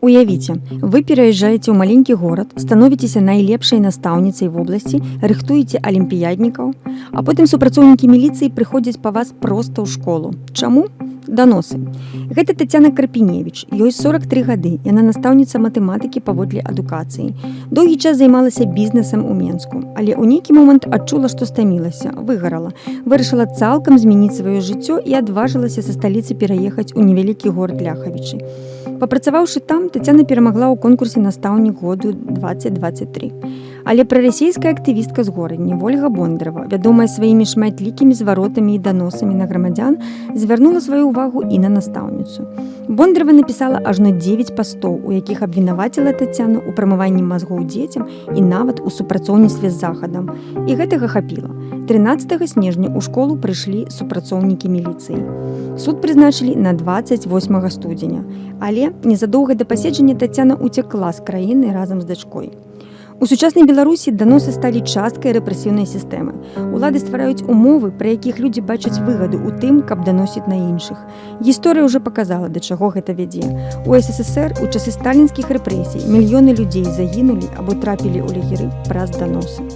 Уявіце, вы пераязджаеце ў маленькі горад, становіцеся найлепшай настаўніцай вобласці, рыхтуеце алімпіяднікаў, а потым супрацоўнікі міліцыі прыходзяць па вас проста ў школу. Чаму? Даносы. Гэта Тацяна Карпіневіч, ёй 43 гады, яна настаўніца матэматыкі паводле адукацыі. Доўгі час займалася бізнесам у Менску, але ў нейкі момант адчула, што стамілася, выгарала, вырашыла цалкам змяніць сваё жыццё і адважылася са сталіцы пераехаць у невялікі горад Ляхавічы. Папрацаваўшы там, Тацяна перамагла ў конкурсе «Настаўнік году 2023». Але прарасійская актывістка з горадні Вольга Бондарева, вядомая сваімі шматлікімі зваротамі і даносамі на грамадзян, звярнула сваю ўвагу і на настаўніцу. Бондарева напісала ажно 9 пастоў, у якіх абвінаваціла Тацяну ў прамыванні мазгоў дзецям і нават у супрацоўніцтве з захадам. І гэтага хапіла. 13 снежня ў школу прыйшлі супрацоўнікі міліцыі. Суд прызначылі на 28 студзеня. Але незадоўга да паседжання Тацяна уцякла з краіны разам з дачкой. У сучаснай Беларусі даносы сталі часткай рэпрэсіўнай сістэмы. Улады ствараюць умовы, пры якіх людзі бачаць выгаду ў тым, каб даносіць на іншых. Гісторыя ўжо паказала, да чаго гэта вядзе. У СССР у часы сталінскіх рэпрэсій мільёны людзей загінулі або трапілі ў лагеры праз даносы.